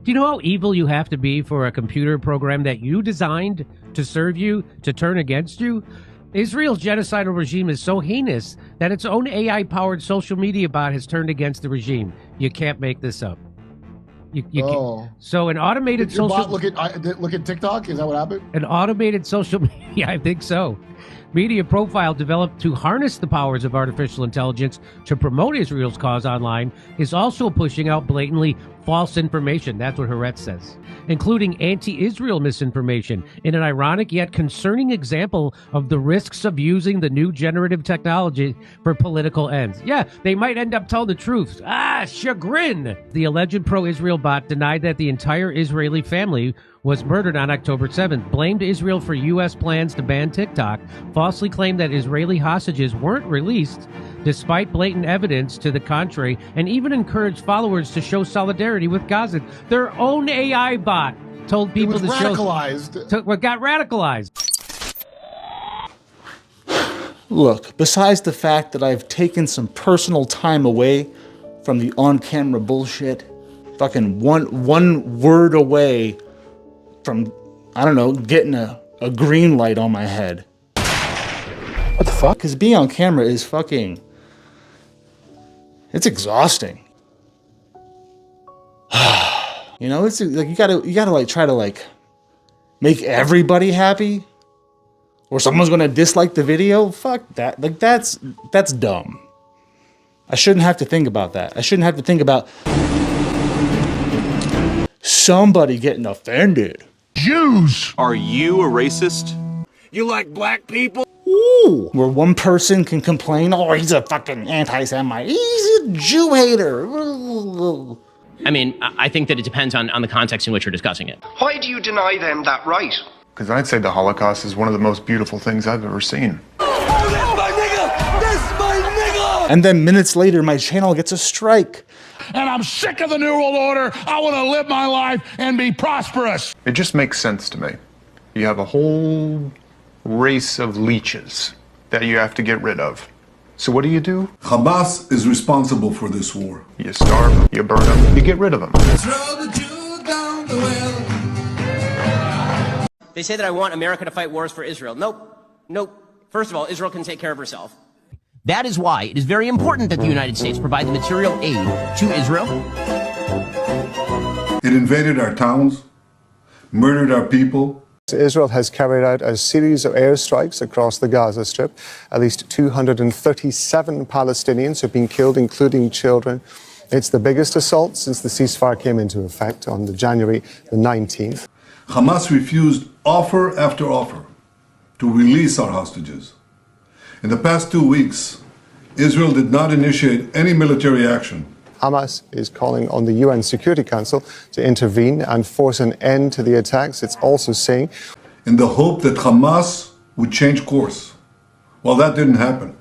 Do you know how evil you have to be for a computer program that you designed to serve you to turn against you? Israel's genocidal regime is so heinous that its own AI-powered social media bot has turned against the regime. You can't make this up. You can't. So an automated social bot look at TikTok. Is that what happened? An automated social media, I think so. Media profile developed to harness the powers of artificial intelligence to promote Israel's cause online is also pushing out blatantly false information. That's what Haaretz says, including anti-Israel misinformation in an ironic yet concerning example of the risks of using the new generative technology for political ends. Yeah, they might end up telling the truth. Chagrin! The alleged pro-Israel bot denied that the entire Israeli family was murdered on October 7th, blamed Israel for U.S. plans to ban TikTok, falsely claimed that Israeli hostages weren't released despite blatant evidence to the contrary, and even encouraged followers to show solidarity with Gaza. Their own AI bot told people to radicalized. What got radicalized. Look, besides the fact that I've taken some personal time away from the on-camera bullshit, fucking one word away from, I don't know, getting a green light on my head. What the fuck? Because being on camera is fucking, it's exhausting. You know, it's like you gotta like try to like make everybody happy, or someone's gonna dislike the video. Fuck that. Like that's dumb. I shouldn't have to think about that. I shouldn't have to think about somebody getting offended. Jews! Are you a racist? You like black people? Ooh, where one person can complain, oh, he's a fucking anti-Semite. He's a Jew hater. I mean, I think that it depends on the context in which you're discussing it. Why do you deny them that right? Because I'd say the Holocaust is one of the most beautiful things I've ever seen. Oh, that's my nigga! That's my nigga! And then minutes later, my channel gets a strike. And I'm sick of the New World Order. I want to live my life and be prosperous. It just makes sense to me. You have a whole race of leeches that you have to get rid of. So what do? Hamas is responsible for this war. You starve them, you burn them, you get rid of them. Throw the Jews down the well. They say that I want America to fight wars for Israel. Nope. First of all, Israel can take care of herself. That is why it is very important that the United States provide the material aid to Israel. It invaded our towns, murdered our people. Israel has carried out a series of airstrikes across the Gaza Strip. At least 237 Palestinians have been killed, including children. It's the biggest assault since the ceasefire came into effect on January the 19th. Hamas refused offer after offer to release our hostages. In the past 2 weeks, Israel did not initiate any military action. Hamas is calling on the UN Security Council to intervene and force an end to the attacks. It's also saying, in the hope that Hamas would change course. Well, that didn't happen.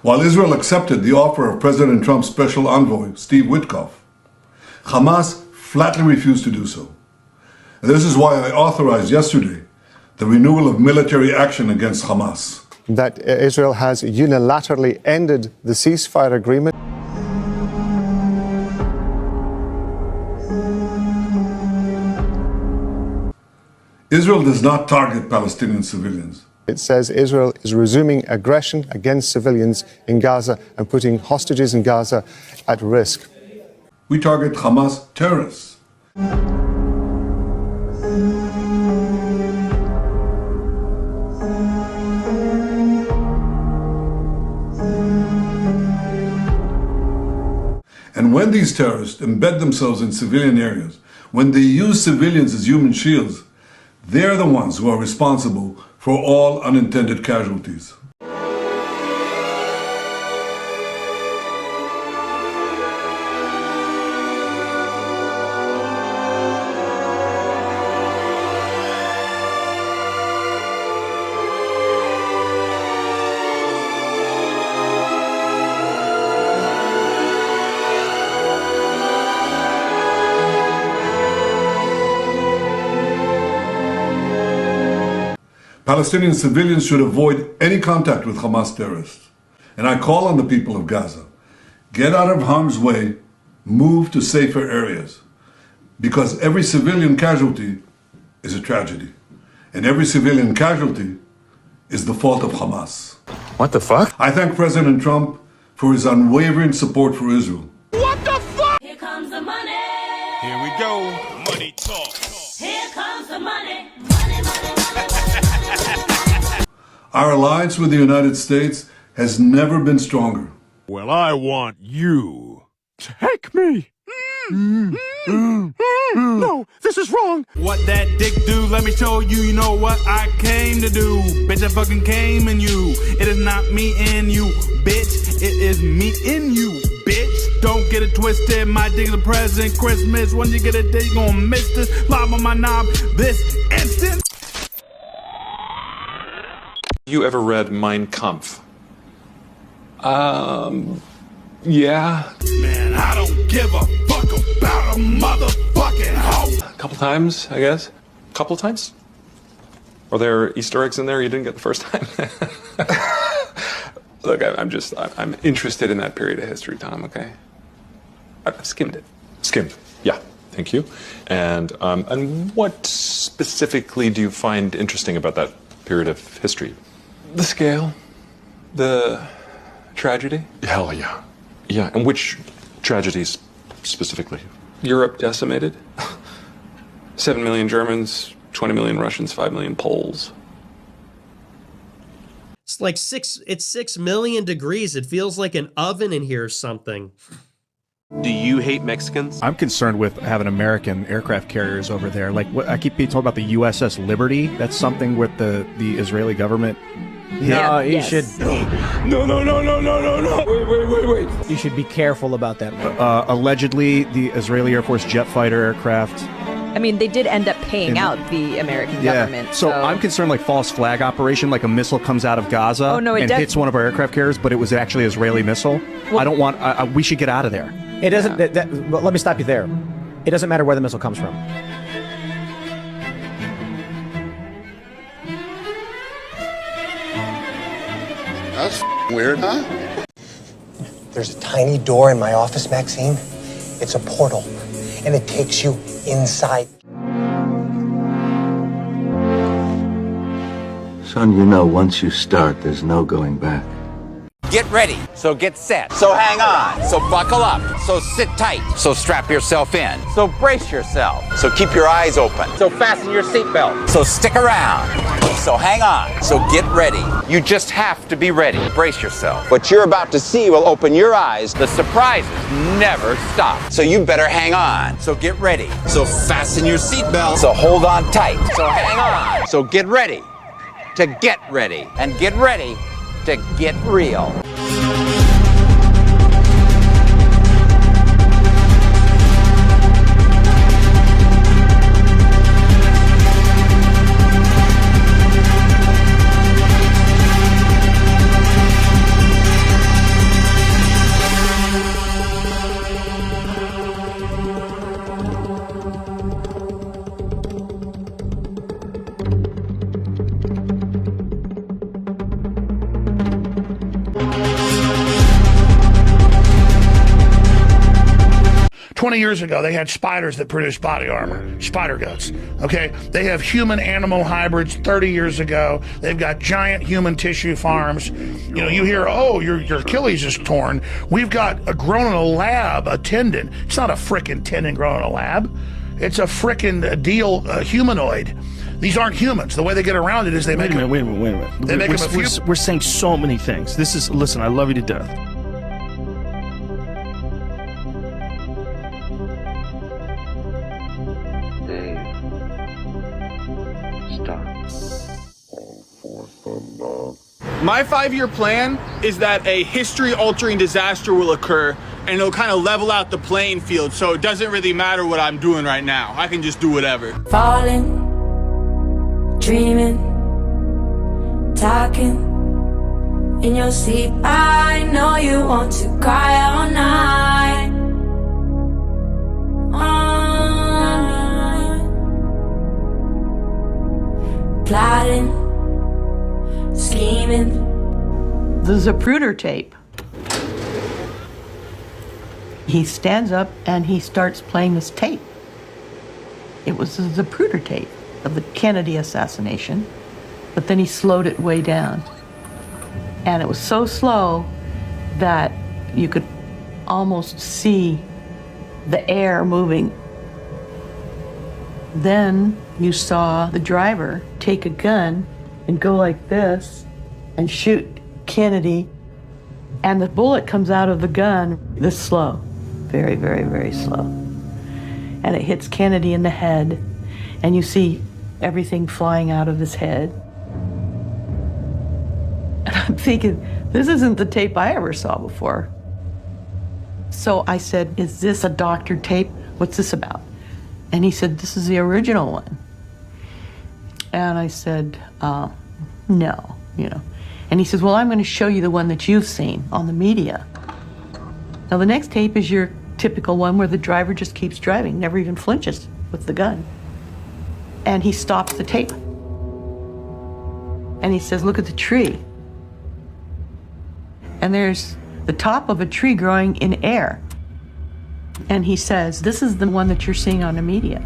While Israel accepted the offer of President Trump's special envoy, Steve Witkoff, Hamas flatly refused to do so. And this is why I authorized yesterday the renewal of military action against Hamas. That Israel has unilaterally ended the ceasefire agreement. Israel does not target Palestinian civilians. It says Israel is resuming aggression against civilians in Gaza and putting hostages in Gaza at risk. We target Hamas terrorists. And when these terrorists embed themselves in civilian areas, when they use civilians as human shields, they're the ones who are responsible for all unintended casualties. Palestinian civilians should avoid any contact with Hamas terrorists. And I call on the people of Gaza, get out of harm's way, move to safer areas. Because every civilian casualty is a tragedy. And every civilian casualty is the fault of Hamas. What the fuck? I thank President Trump for his unwavering support for Israel. What the fuck? Here comes the money. Here we go. Money talk. Here comes the money. Money, money, money, money. Our alliance with the United States has never been stronger. Well, I want you. Take me. No, this is wrong. What that dick do? Let me show you. You know what I came to do. Bitch, I fucking came in you. It is not me in you, bitch. It is me in you, bitch. Don't get it twisted. My dick is a present Christmas. When you get it, you gonna miss this. Lob on my knob this instant. You ever read Mein Kampf? Yeah. Man, I don't give a fuck about a motherfucking hoe. A couple times, I guess. A couple times? Are there Easter eggs in there you didn't get the first time? Look, I'm interested in that period of history, Tom, okay? I've skimmed it. Skimmed, yeah, thank you. And what specifically do you find interesting about that period of history? The scale, the tragedy. Hell yeah. Yeah, and which tragedies specifically? Europe decimated. 7 million Germans, 20 million Russians, 5 million Poles. It's like 6 million degrees. It feels like an oven in here or something. Do you hate Mexicans? I'm concerned with having American aircraft carriers over there. Like, what I keep being told about the USS Liberty. That's something with the Israeli government. No, you should. No. Wait. You should be careful about that. Allegedly, the Israeli Air Force jet fighter aircraft. I mean, they did end up paying out the American government. So I'm concerned, like, false flag operation, like a missile comes out of Gaza and hits one of our aircraft carriers, but it was actually an Israeli missile. Well, I don't want. we should get out of there. It doesn't. Well, let me stop you there. It doesn't matter where the missile comes from. That's weird, huh? There's a tiny door in my office, Maxine. It's a portal, and it takes you inside. Son, you know, once you start, there's no going back. Get ready, so get set, so hang on, so buckle up, so sit tight, so strap yourself in, so brace yourself, so keep your eyes open, so fasten your seatbelt, so stick around, so hang on, so get ready. You just have to be ready. Brace yourself. What you're about to see will open your eyes. The surprises never stop, so you better hang on, so get ready, so fasten your seatbelt, so hold on tight, so hang on, so get ready to get ready, and get ready to get real. Years ago, they had spiders that produced body armor, spider guts. Okay, they have human-animal hybrids. 30 years ago, they've got giant human tissue farms. You know, you hear, oh, your Achilles is torn. We've got a grown in a lab, a tendon. It's not a frickin' tendon grown in a lab. It's a frickin' humanoid. These aren't humans. The way they get around it is they make them. Wait a minute. They make them a few. We're saying so many things. Listen, I love you to death. My 5-year plan is that a history-altering disaster will occur, and it'll kind of level out the playing field, so it doesn't really matter what I'm doing right now. I can just do whatever. Falling, dreaming, talking in your sleep. I know you want to cry all night. Plotting, scheming. The Zapruder tape. He stands up and he starts playing this tape. it was the Zapruder tape of the Kennedy assassination, but then he slowed it way down. And it was so slow that you could almost see the air moving. Then you saw the driver take a gun and go like this and shoot Kennedy, and the bullet comes out of the gun this slow, very, very, very slow. And it hits Kennedy in the head, and you see everything flying out of his head. And I'm thinking, this isn't the tape I ever saw before. So I said, is this a doctored tape? What's this about? And he said, this is the original one. And I said, no, you know. And he says, well, I'm going to show you the one that you've seen on the media. Now, the next tape is your typical one where the driver just keeps driving, never even flinches with the gun. And he stops the tape. And he says, look at the tree. And there's the top of a tree growing in air. And he says, this is the one that you're seeing on the media.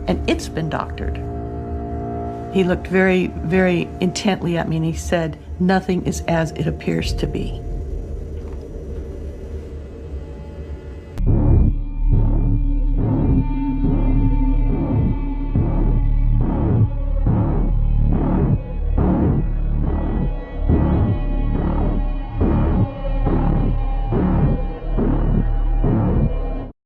And it's been doctored. He looked very, very intently at me and he said, nothing is as it appears to be.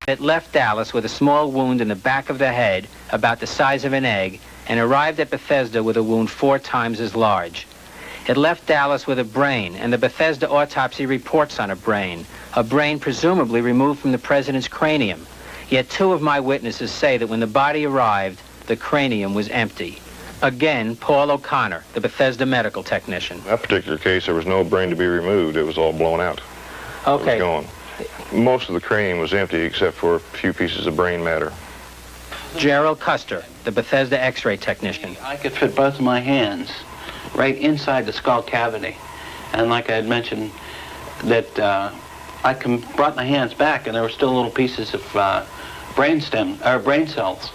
It left Dallas with a small wound in the back of the head, about the size of an egg, and arrived at Bethesda with a wound 4 times as large. It left Dallas with a brain, and the Bethesda autopsy reports on a brain presumably removed from the president's cranium. Yet 2 of my witnesses say that when the body arrived, the cranium was empty. Again, Paul O'Connor, the Bethesda medical technician. In that particular case, there was no brain to be removed. It was all blown out. Okay. It was gone. Most of the cranium was empty except for a few pieces of brain matter. Gerald Custer, the Bethesda X-ray technician. I could fit both of my hands right inside the skull cavity. And like I had mentioned, that I brought my hands back and there were still little pieces of brain cells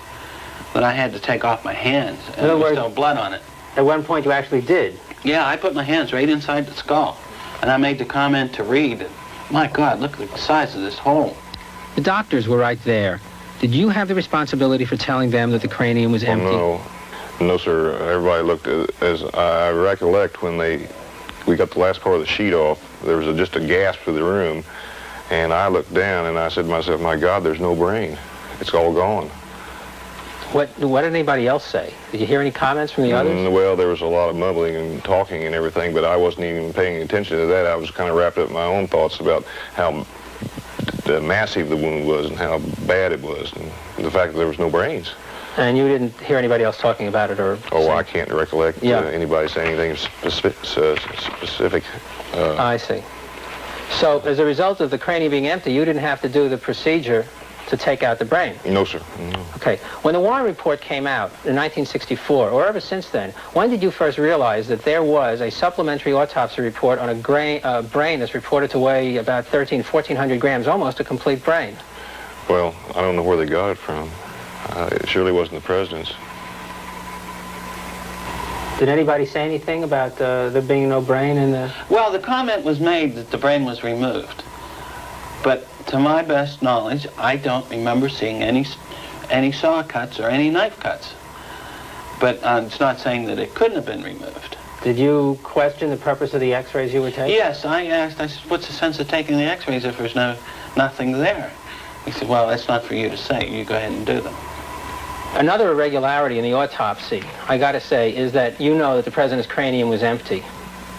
that I had to take off my hands. And there was still blood on it. At one point you actually did? Yeah, I put my hands right inside the skull. And I made the comment to Reed, my God, look at the size of this hole. The doctors were right there. Did you have the responsibility for telling them that the cranium was empty? No, sir. Everybody looked, as I recollect, when we got the last part of the sheet off, there was just a gasp through the room, and I looked down and I said to myself, my God, there's no brain. It's all gone. What did anybody else say? Did you hear any comments from the others? Well, there was a lot of mumbling and talking and everything, but I wasn't even paying attention to that. I was kind of wrapped up in my own thoughts about how massive the wound was and how bad it was, and the fact that there was no brains. And you didn't hear anybody else talking about it, or? Oh, I can't recollect anybody saying anything specific. I see. So, as a result of the cranium being empty, you didn't have to do the procedure to take out the brain? No, sir. No. Okay. When the Warren report came out in 1964, or ever since then, when did you first realize that there was a supplementary autopsy report on a brain that's reported to weigh about 1,400 grams, almost a complete brain? Well, I don't know where they got it from. It surely wasn't the president's. Did anybody say anything about there being no brain in the... Well, the comment was made that the brain was removed. But to my best knowledge, I don't remember seeing any saw cuts or any knife cuts. But it's not saying that it couldn't have been removed. Did you question the purpose of the x-rays you were taking? Yes, I asked, I said, what's the sense of taking the x-rays if there's nothing there? He said, well, that's not for you to say. You go ahead and do them. Another irregularity in the autopsy, I got to say, is that you know that the president's cranium was empty.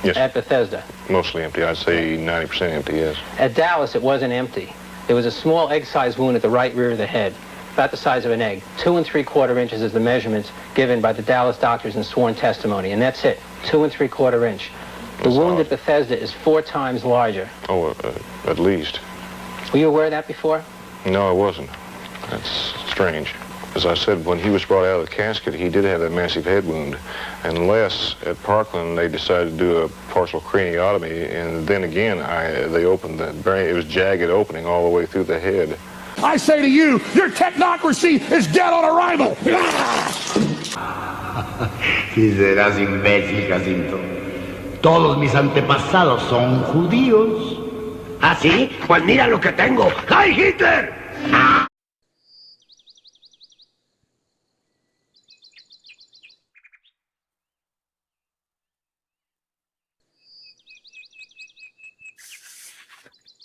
Yes. At Bethesda. Mostly empty. I'd say 90% empty, yes. At Dallas, it wasn't empty. There was a small egg-sized wound at the right rear of the head, about the size of an egg. 2 3/4 inches is the measurements given by the Dallas doctors in sworn testimony, and that's it, 2 3/4 inch. The wound at Bethesda is 4 times larger. Oh, at least. Were you aware of that before? No, I wasn't. That's strange. As I said, when he was brought out of the casket, he did have that massive head wound. Unless at Parkland they decided to do a partial craniotomy, and then again they opened the brain. It was jagged opening all the way through the head. I say to you, your technocracy is dead on arrival. Si serás imbécil, Jacinto. Todos mis antepasados son judíos. ¿Ah, sí? Pues mira lo que tengo. ¡Ay, Hitler! ¡Ah!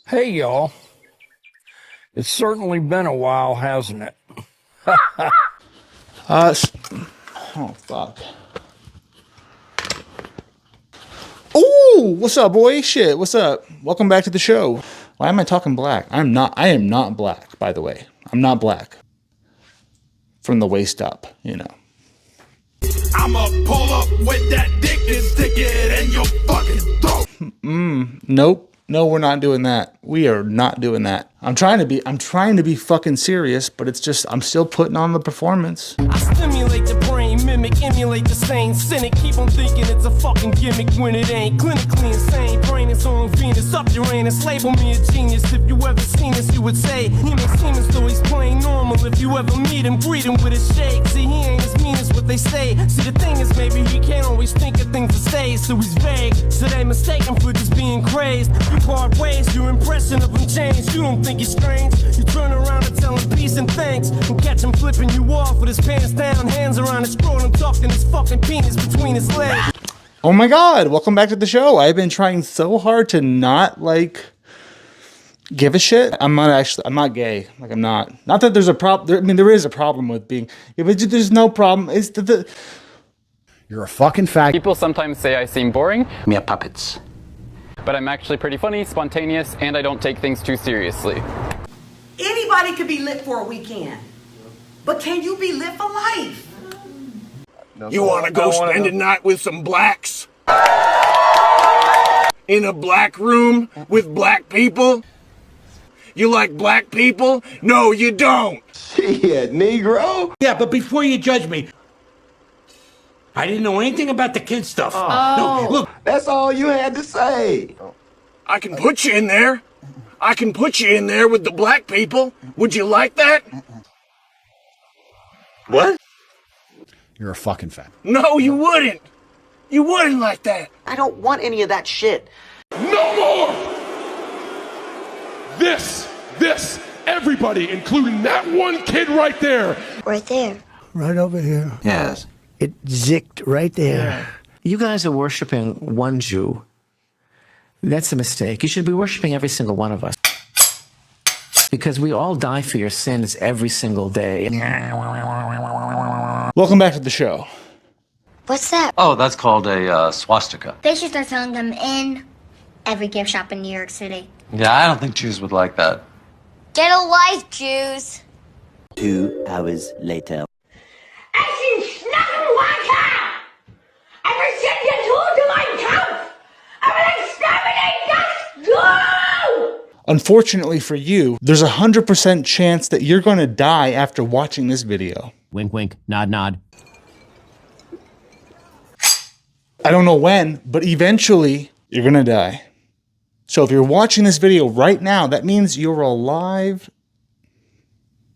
Hey, y'all. It's certainly been a while, hasn't it? Oh, fuck. Ooh, what's up, boy? Shit, what's up? Welcome back to the show. Why am I talking black? I am not black, by the way. I'm not black. From the waist up, you know. I'ma pull up with that dick and stick it in your fucking throat. Nope. No, we're not doing that. We are not doing that. I'm trying to be fucking serious, but it's just, I'm still putting on the performance. I stimulate the brain, mimic, emulate the same cynic. Keep on thinking it's a fucking gimmick when it ain't. Clinically insane, brain is on Venus, up Uranus. Label me a genius. If you ever seen this, you would say he makes seem as though he's playing normal. If you ever meet him, greet him with a shake. See, he ain't as mean as what they say. See, the thing is, maybe he can't always think of things to say, so he's vague. So they mistake him for just being crazed. You part ways, your impression of him changed. You don't think he's strange. You turn around and tell him peace and thanks, and catch him flipping you off with his pants down, hands around his scrotum, tucking his fucking penis between his legs. Oh my god, welcome back to the show. I've been trying so hard to not, like, give a shit. I'm not gay. Like, I'm not. Not that there's a problem. I mean, there is a problem with being, yeah, but there's no problem. It's You're a fucking fag. People sometimes say I seem boring. Mere puppets. But I'm actually pretty funny, spontaneous, and I don't take things too seriously. Anybody could be lit for a weekend, but can you be lit for life? You want to go spend a night with some blacks? In a black room with black people? You like black people? No, you don't. Shit, Negro. Yeah, but before you judge me, I didn't know anything about the kid stuff. No, look. That's all you had to say. I can put you in there. I can put you in there with the black people. Would you like that? What? You're a fucking fag. No, you wouldn't. You wouldn't like that. I don't want any of that shit. No more! This, everybody, including that one kid right there. Right there. Right over here. Yes. It zicked right there. Yeah. You guys are worshiping one Jew. That's a mistake. You should be worshiping every single one of us. Because we all die for your sins every single day. welcome back to the show. What's that? Oh, that's called a swastika. They should start selling them in every gift shop in New York City. Yeah, I don't think Jews would like that. Get a life, Jews. 2 hours later. Unfortunately for you, there's 100% chance that you're going to die after watching this video. Wink, wink, nod, nod. I don't know when, but eventually you're going to die. So if you're watching this video right now, that means you're alive.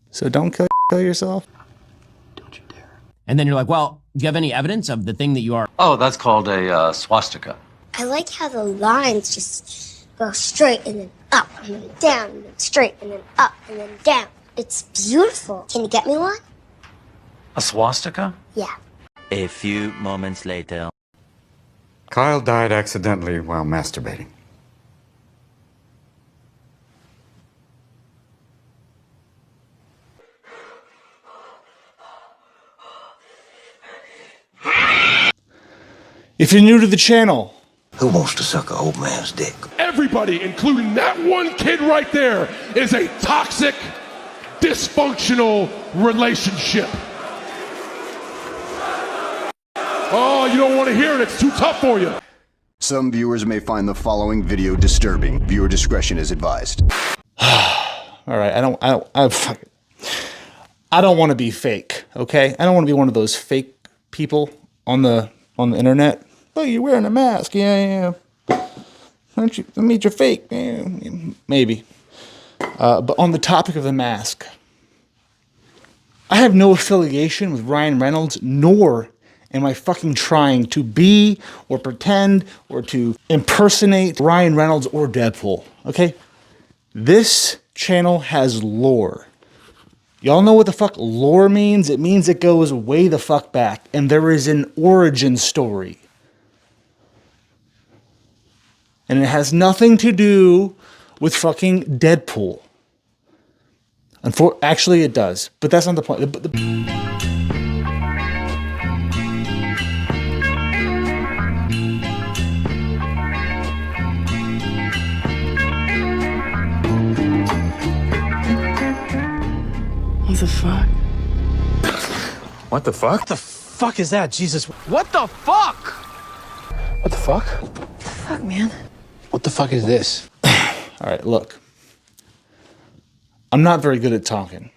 So don't kill yourself. And then you're like, well, do you have any evidence of the thing that you are? Oh, that's called a swastika. I like how the lines just go straight and then up and then down and then straight and then up and then down. It's beautiful. Can you get me one? A swastika? Yeah. A few moments later. Kyle died accidentally while masturbating. If you're new to the channel, who wants to suck an old man's dick? Everybody, including that one kid right there, is a toxic, dysfunctional relationship. Oh, you don't want to hear it. It's too tough for you. Some viewers may find the following video disturbing. Viewer discretion is advised. All right, I don't want to be fake, okay? I don't want to be one of those fake people on the internet. Oh, you're wearing a mask. Yeah. Let me meet your fake. Yeah, maybe. But on the topic of the mask, I have no affiliation with Ryan Reynolds, nor am I fucking trying to be or pretend or to impersonate Ryan Reynolds or Deadpool, okay? This channel has lore. Y'all know what the fuck lore means? It means it goes way the fuck back, and there is an origin story. And it has nothing to do with fucking Deadpool. Actually, it does, but that's not the point. What the fuck? What the fuck? What the fuck is that, Jesus? What the fuck? What the fuck? Fuck, man. What the fuck is this? All right, look. I'm not very good at talking,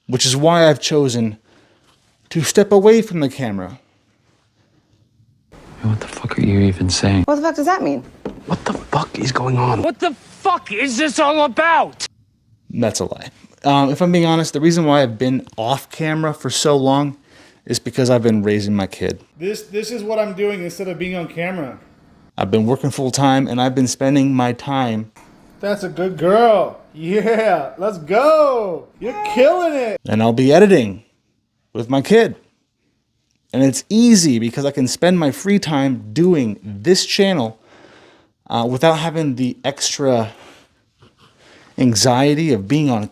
which is why I've chosen to step away from the camera. What the fuck are you even saying? What the fuck does that mean? What the fuck is going on? What the fuck is this all about? That's a lie. If I'm being honest, the reason why I've been off camera for so long is because I've been raising my kid. This is what I'm doing instead of being on camera. I've been working full time, and I've been spending my time. That's a good girl. Yeah, let's go. You're killing it. And I'll be editing with my kid. And it's easy because I can spend my free time doing this channel without having the extra anxiety of being on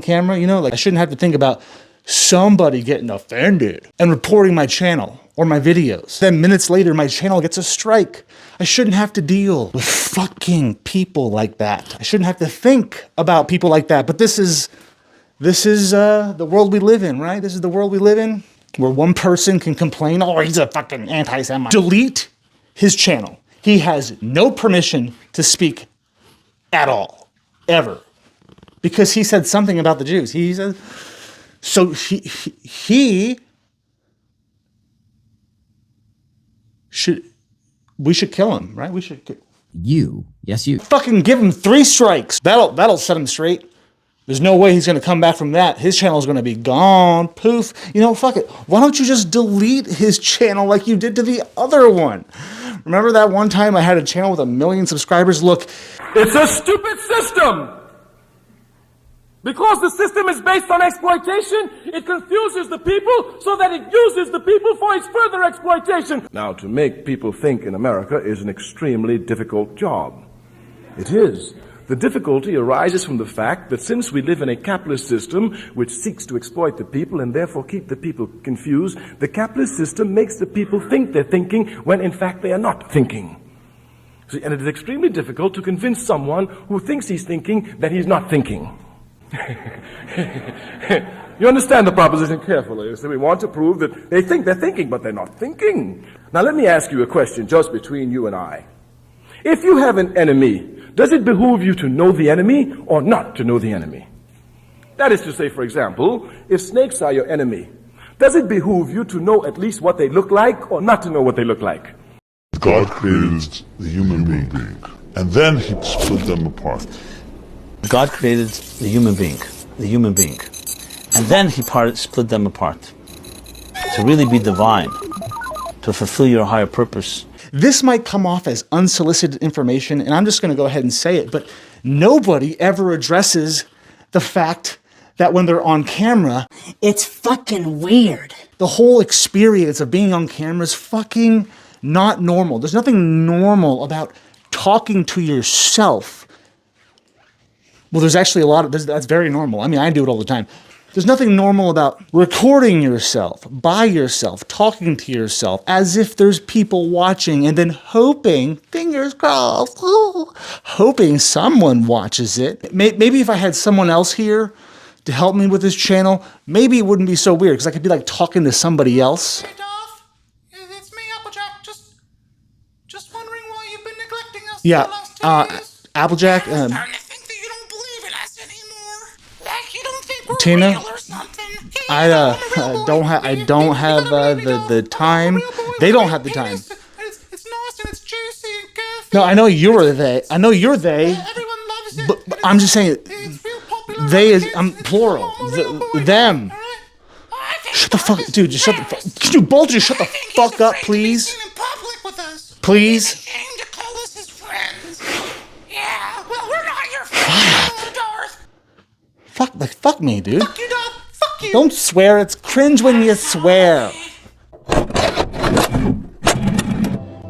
camera. You know, like I shouldn't have to think about somebody getting offended and reporting my channel or my videos. Then minutes later, my channel gets a strike. I shouldn't have to deal with fucking people like that. I shouldn't have to think about people like that. But this is the world we live in, right? This is the world we live in, where one person can complain, oh, he's a fucking anti-Semite. Delete his channel. He has no permission to speak at all, ever, because he said something about the Jews. He said, so we should kill him, right? We should. Yes, you. Fucking give him 3 strikes. That'll set him straight. There's no way he's going to come back from that. His channel is going to be gone. Poof. You know, fuck it. Why don't you just delete his channel like you did to the other one? Remember that one time I had a channel with 1 million subscribers? Look. It's a stupid system! Because the system is based on exploitation, it confuses the people so that it uses the people for its further exploitation. Now, to make people think in America is an extremely difficult job. It is. The difficulty arises from the fact that since we live in a capitalist system which seeks to exploit the people and therefore keep the people confused, the capitalist system makes the people think they're thinking when in fact they are not thinking. See, and it is extremely difficult to convince someone who thinks he's thinking that he's not thinking. You understand the proposition carefully. So we want to prove that they think they're thinking, but they're not thinking. Now let me ask you a question just between you and I. If you have an enemy, does it behoove you to know the enemy or not to know the enemy? That is to say, for example, if snakes are your enemy, does it behoove you to know at least what they look like or not to know what they look like? God created the human being, and then he split them apart. God created the human being, and then he split them apart. To really be divine, to fulfill your higher purpose. This might come off as unsolicited information, and I'm just going to go ahead and say it, but nobody ever addresses the fact that when they're on camera, it's fucking weird. The whole experience of being on camera is fucking not normal. There's nothing normal about talking to yourself. Well, there's actually a lot of, that's very normal. I mean, I do it all the time. There's nothing normal about recording yourself, by yourself, talking to yourself, as if there's people watching, and then hoping, fingers crossed, hoping someone watches it. Maybe if I had someone else here to help me with this channel, maybe it wouldn't be so weird, because I could be like talking to somebody else. Hey, Darth. It's me, Applejack. Just wondering why you've been neglecting us for the last 2 years. Applejack, I'm starting to think that you don't believe in us anymore. Like you don't think we're Tina, real or something. I don't have the time. They don't have the time. It's nice and it's juicy and good. No, I know you're they. I know you're they. Everyone loves it. But I'm just saying. It's real They is, I'm plural. Them. Shut the fuck, dude, just shut the fuck, could you both just shut the fuck up, please? Please? Fuck me, dude. Fuck you, dog. Fuck you. Don't swear. It's cringe when you swear.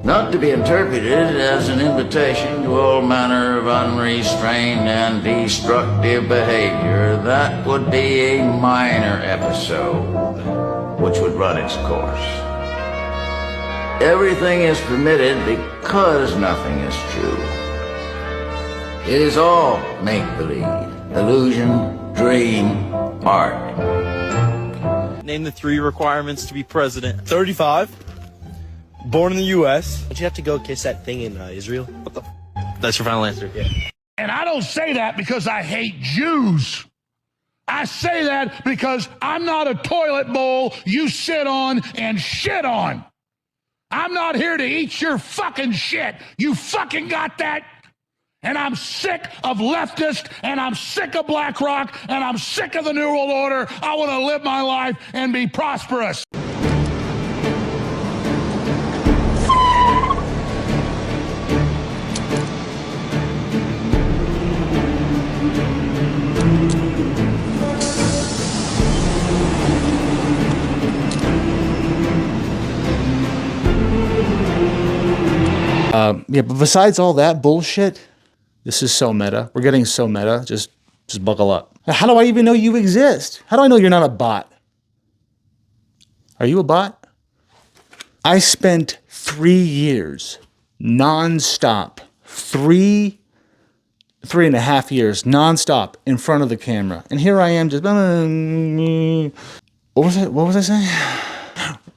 Not to be interpreted as an invitation to all manner of unrestrained and destructive behavior. That would be a minor episode, which would run its course. Everything is permitted because nothing is true. It is all make-believe. Illusion, dream, art. Name the 3 requirements to be president. 35. Born in the U.S. Don't you have to go kiss that thing in Israel? What the? That's your final answer. Yeah. And I don't say that because I hate Jews. I say that because I'm not a toilet bowl you sit on and shit on. I'm not here to eat your fucking shit. You fucking got that? And I'm sick of leftists, and I'm sick of BlackRock, and I'm sick of the New World Order. I want to live my life and be prosperous. Yeah, but besides all that bullshit, this is so meta. We're getting so meta. Just buckle up. How do I even know you exist? How do I know you're not a bot? Are you a bot? I spent 3 years non-stop, 3.5 years non-stop in front of the camera. And here I am just, what was I saying?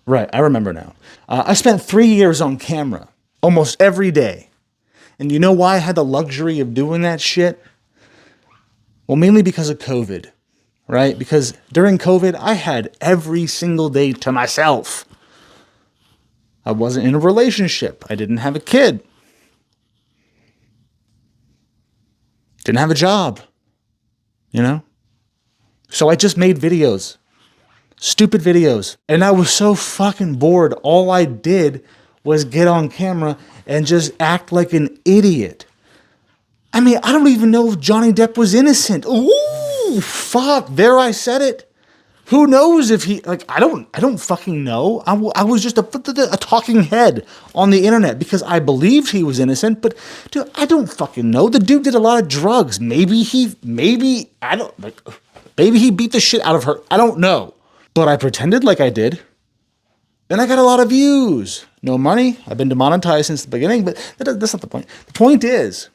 Right, I remember now. I spent 3 years on camera, almost every day. And you know why I had the luxury of doing that shit? Well, mainly because of COVID, right? Because during COVID, I had every single day to myself. I wasn't in a relationship. I didn't have a kid. Didn't have a job, you know? So I just made videos, stupid videos. And I was so fucking bored. All I did was get on camera and just act like an idiot. I mean, I don't even know if Johnny Depp was innocent. Ooh, fuck, there I said it. Who knows if he, like, I don't fucking know. I was just a talking head on the internet because I believed he was innocent, but dude, I don't fucking know. The dude did a lot of drugs. Maybe he beat the shit out of her. I don't know. But I pretended like I did. And I got a lot of views. No money. I've been demonetized since the beginning, but that's not the point. The point is,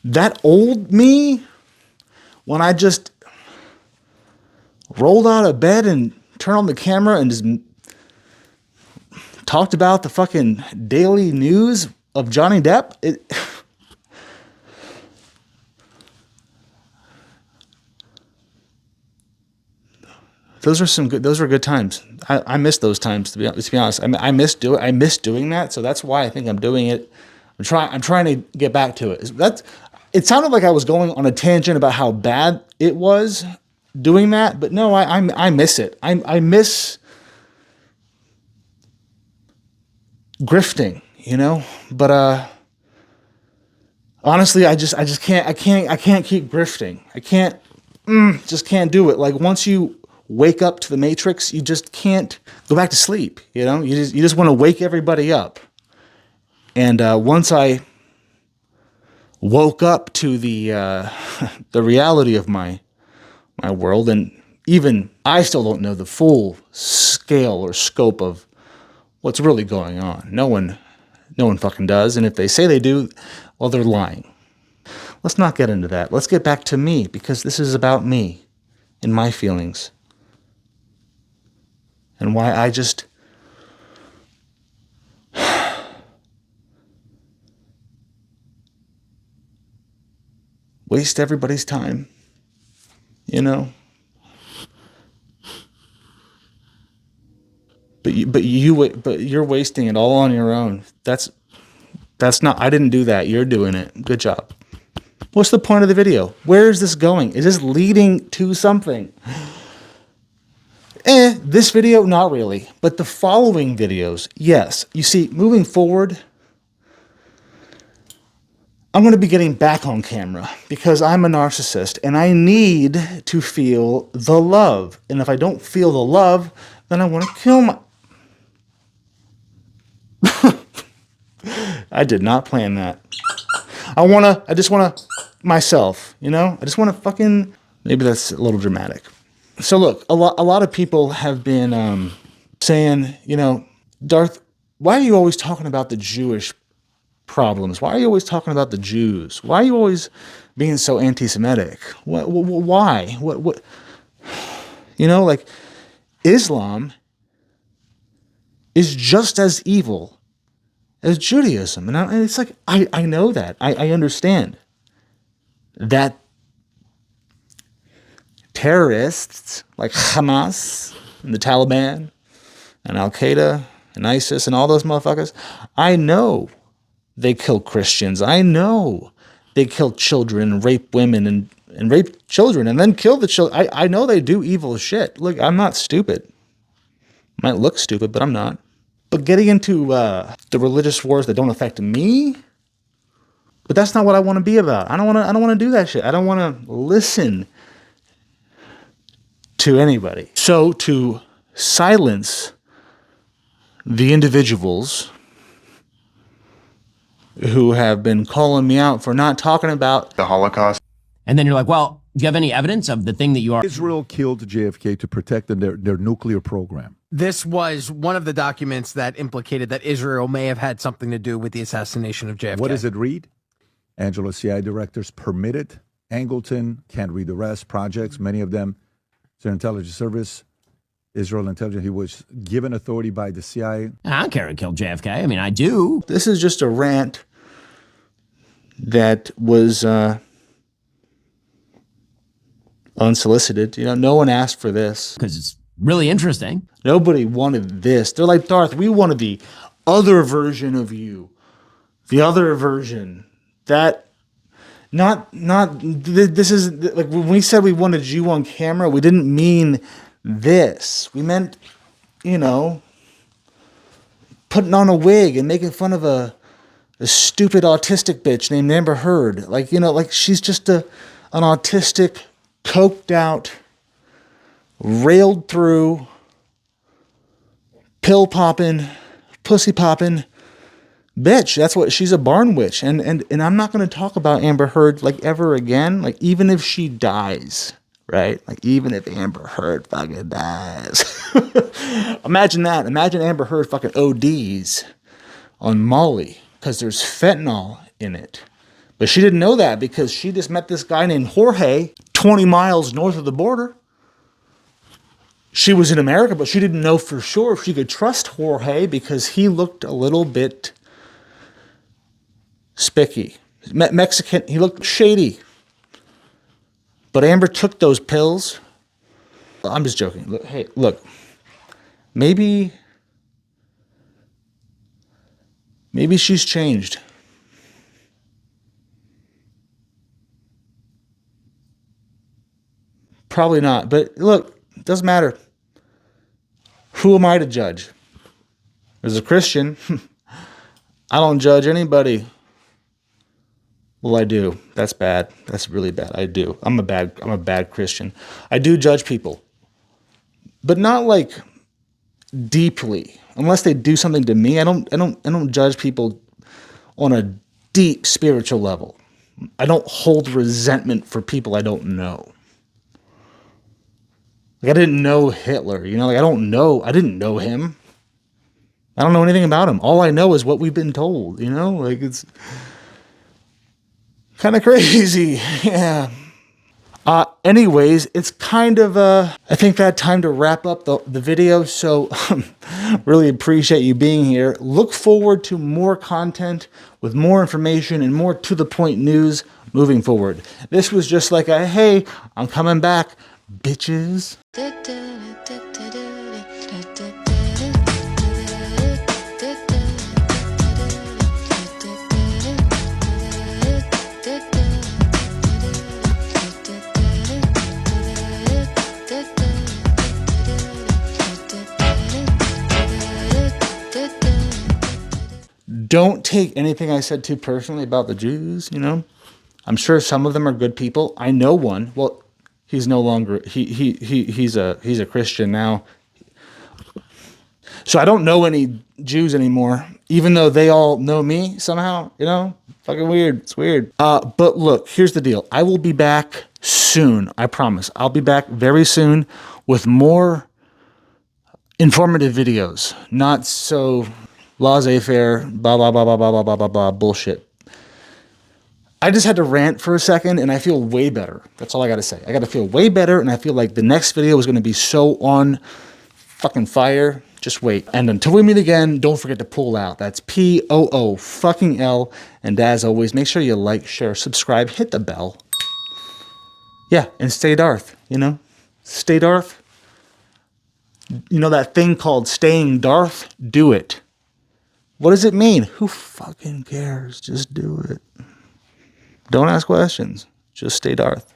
that old me, when I just rolled out of bed and turned on the camera and just talked about the fucking daily news of Johnny Depp, those were good times. I miss those times, to be honest. I miss doing that, so that's why I think I'm doing it. I'm trying to get back to it. It sounded like I was going on a tangent about how bad it was doing that, but no, I miss it. I miss grifting, you know? But honestly, I can't keep grifting. I just can't do it. Like, once you wake up to the Matrix, you just can't go back to sleep, you know? You just want to wake everybody up. And once I woke up to the reality of my world, and even I still don't know the full scale or scope of what's really going on. No one fucking does, and if they say they do, well, they're lying. Let's not get into that. Let's get back to me, because this is about me and my feelings. And why I just waste everybody's time, you know? But you're wasting it all on your own. That's not, I didn't do that. You're doing it. Good job. What's the point of the video? Where is this going? Is this leading to something? This video, not really. But the following videos, yes. You see, moving forward, I'm going to be getting back on camera because I'm a narcissist and I need to feel the love. And if I don't feel the love, then I want to kill my... I did not plan that. I just want to myself, you know? I just want to fucking... Maybe that's a little dramatic. So look, a lot of people have been saying, you know, Darth, why are you always talking about the Jewish problems? Why are you always talking about the Jews? Why are you always being so anti-Semitic? Why? What? You know, like, Islam is just as evil as Judaism. And it's like, I know that. I understand that terrorists like Hamas and the Taliban and Al-Qaeda and ISIS and all those motherfuckers, I know they kill Christians. I know they kill children, rape women, and rape children, and then kill the children. I know they do evil shit. Look, I'm not stupid. Might look stupid, but I'm not. But getting into the religious wars that don't affect me, but that's not what I want to be about. I don't want to do that shit. I don't want to listen to anybody. So to silence the individuals who have been calling me out for not talking about the Holocaust. And then you're like, well, do you have any evidence of the thing that you are? Israel killed JFK to protect their nuclear program. This was one of the documents that implicated that Israel may have had something to do with the assassination of JFK. What does it read? Angelo CIA directors permitted. Angleton, can't read the rest. Projects, many of them, their intelligence service, Israel intelligence. He was given authority by the CIA. I don't care who killed JFK. I mean, I do. This is just a rant that was unsolicited. You know, no one asked for this. Because it's really interesting. Nobody wanted this. They're like, Darth, we wanted the other version of you. The other version. That... This is, like, when we said we wanted you on camera, we didn't mean this. We meant, you know, putting on a wig and making fun of a stupid autistic bitch named Amber Heard. Like, you know, like, she's just an autistic, coked out, railed through, pill popping, pussy popping bitch. That's what she's, a barn witch. And I'm not going to talk about Amber Heard like ever again. Like, even if she dies, right? Like, even if Amber Heard fucking dies. Imagine that. Imagine Amber Heard fucking ODs on Molly because there's fentanyl in it. But she didn't know that because she just met this guy named Jorge 20 miles north of the border. She was in America, but she didn't know for sure if she could trust Jorge because he looked a little bit spicky. Mexican, he looked shady. But Amber took those pills. I'm just joking. Look, hey, look. Maybe she's changed. Probably not. But look, it doesn't matter. Who am I to judge? As a Christian, I don't judge anybody. Well, I do. That's bad. That's really bad. I do. I'm a bad Christian. I do judge people. But not like deeply. Unless they do something to me, I don't judge people on a deep spiritual level. I don't hold resentment for people I don't know. Like, I didn't know Hitler, you know, like, I didn't know him. I don't know anything about him. All I know is what we've been told, you know, like, it's kind of crazy. Yeah. Anyways, it's kind of, I think that time to wrap up the video. So really appreciate you being here. Look forward to more content with more information and more to the point news moving forward. This was just like a, hey, I'm coming back, bitches. don't take anything I said too personally about the Jews, you know? I'm sure some of them are good people. I know one. Well, he's no longer, he's a Christian now. So I don't know any Jews anymore, even though they all know me somehow, you know? Fucking weird. It's weird. But look, here's the deal. I will be back soon. I promise. I'll be back very soon with more informative videos. Not so laissez-faire, blah, blah, blah, blah, blah, blah, blah, blah, blah, bullshit. I just had to rant for a second, and I feel way better. That's all I got to say. I got to feel way better, and I feel like the next video is going to be so on fucking fire. Just wait. And until we meet again, don't forget to pull out. That's POO fucking L. And as always, make sure you like, share, subscribe, hit the bell. Yeah, and stay Darth, you know? Stay Darth. You know that thing called staying Darth? Do it. What does it mean? Who fucking cares? Just do it. Don't ask questions. Just stay Darth.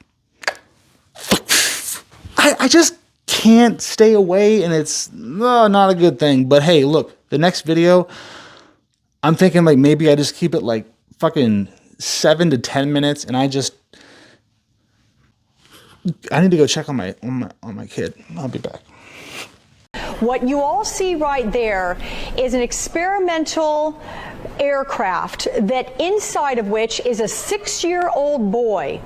I just can't stay away, and it's not a good thing. But hey, look, the next video, I'm thinking like maybe I just keep it like fucking 7 to 10 minutes, and I need to go check on my kid. I'll be back. What you all see right there is an experimental aircraft that inside of which is a 6-year-old boy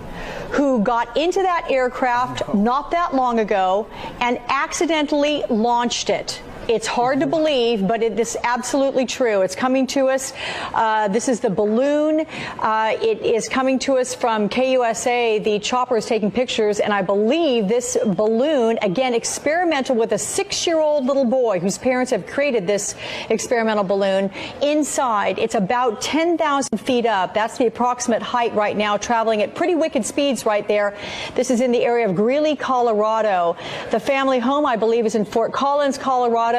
who got into that aircraft not that long ago and accidentally launched it. It's hard to believe, but it is absolutely true. It's coming to us. This is the balloon. It is coming to us from KUSA. The chopper is taking pictures, and I believe this balloon, again, experimental with a 6-year-old little boy whose parents have created this experimental balloon. Inside, it's about 10,000 feet up. That's the approximate height right now, traveling at pretty wicked speeds right there. This is in the area of Greeley, Colorado. The family home, I believe, is in Fort Collins, Colorado.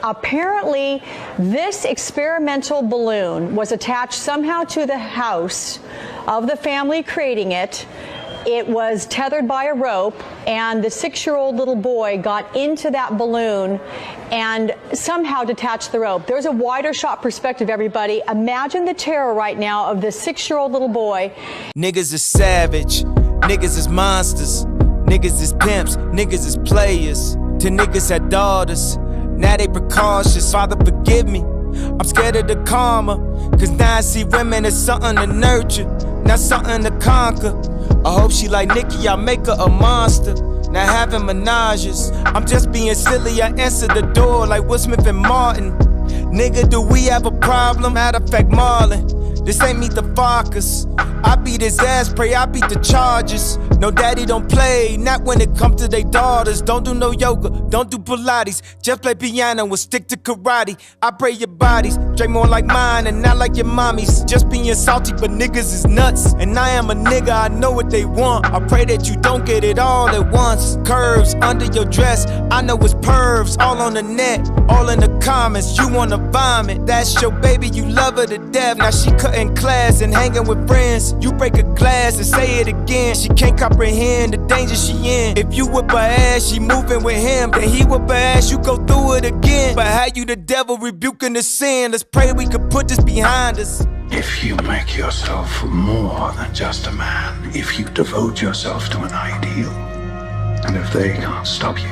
Apparently, this experimental balloon was attached somehow to the house of the family creating it. It was tethered by a rope, and the 6-year-old little boy got into that balloon and somehow detached the rope. There's a wider shot perspective, everybody. Imagine the terror right now of this 6-year-old little boy. Niggas is savage, niggas is monsters, niggas is pimps, niggas is players. 10 niggas had daughters. Now they precautious, Father forgive me. I'm scared of the karma, cause now I see women as something to nurture, not something to conquer. I hope she like Nicki, I make her a monster. Now having menages, I'm just being silly, I answer the door like Will Smith and Martin. Nigga, do we have a problem? Matter of fact, Marlon, this ain't Meet the Fockers. I beat his ass, pray I beat the charges. No daddy don't play, not when it comes to they daughters. Don't do no yoga, don't do Pilates. Just play piano and stick to karate. I pray your bodies, drink more like mine and not like your mommy's. Just being salty, but niggas is nuts. And I am a nigga, I know what they want. I pray that you don't get it all at once. Curves under your dress, I know it's pervs. All on the net, all in the comments. You wanna vomit, that's your baby, you love her to death. Now she cutting class and hanging with friends. You break a glass and say it again. She can't comprehend the danger she in. If you whip her ass, she moving with him. Then he whip her ass, you go through it again. But how you the devil rebuking the sin? Let's pray we could put this behind us. If you make yourself more than just a man, if you devote yourself to an ideal, and if they can't stop you,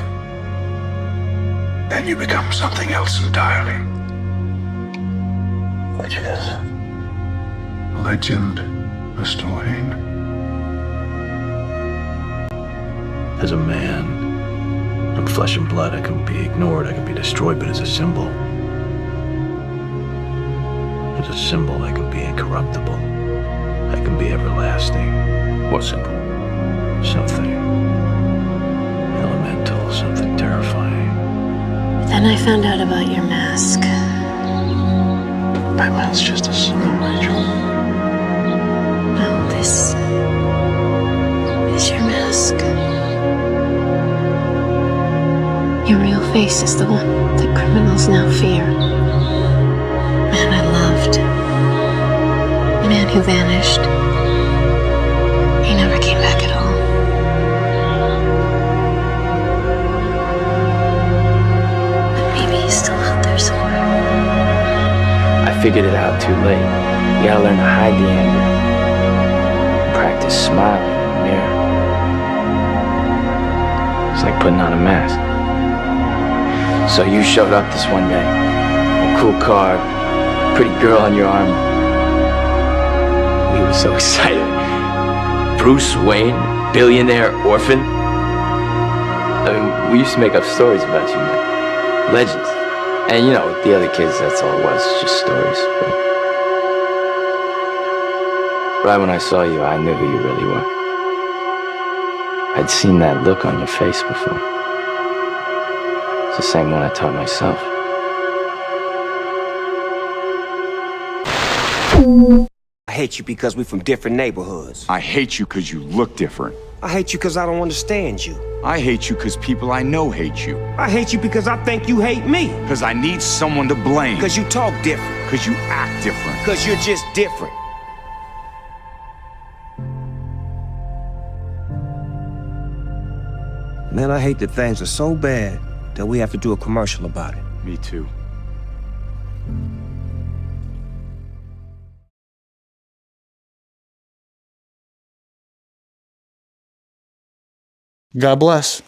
then you become something else entirely. Which is legend, Mr. Wayne. As a man, I'm flesh and blood. I can be ignored, I can be destroyed, but as a symbol, I can be incorruptible. I can be everlasting. What symbol? Something elemental, something terrifying. Then I found out about your mask. My mask's just a symbol, Rachel. No, this is your mask. Your real face is the one that criminals now fear. Man I loved. A man who vanished. He never came back at all. But maybe he's still out there somewhere. I figured it out too late. You gotta learn to hide the anger. Practice smiling in the mirror. It's like putting on a mask. So you showed up this one day. A cool car, pretty girl on your arm. We were so excited. Bruce Wayne, billionaire orphan. I mean, we used to make up stories about you, man. Legends. And you know, with the other kids, that's all it was, just stories. But right when I saw you, I knew who you really were. I'd seen that look on your face before. It's the same one I taught myself. I hate you because we're from different neighborhoods. I hate you because you look different. I hate you because I don't understand you. I hate you because people I know hate you. I hate you because I think you hate me. Because I need someone to blame. Because you talk different. Because you act different. Because you're just different. Man, I hate that things are so bad that we have to do a commercial about it. Me too. God bless.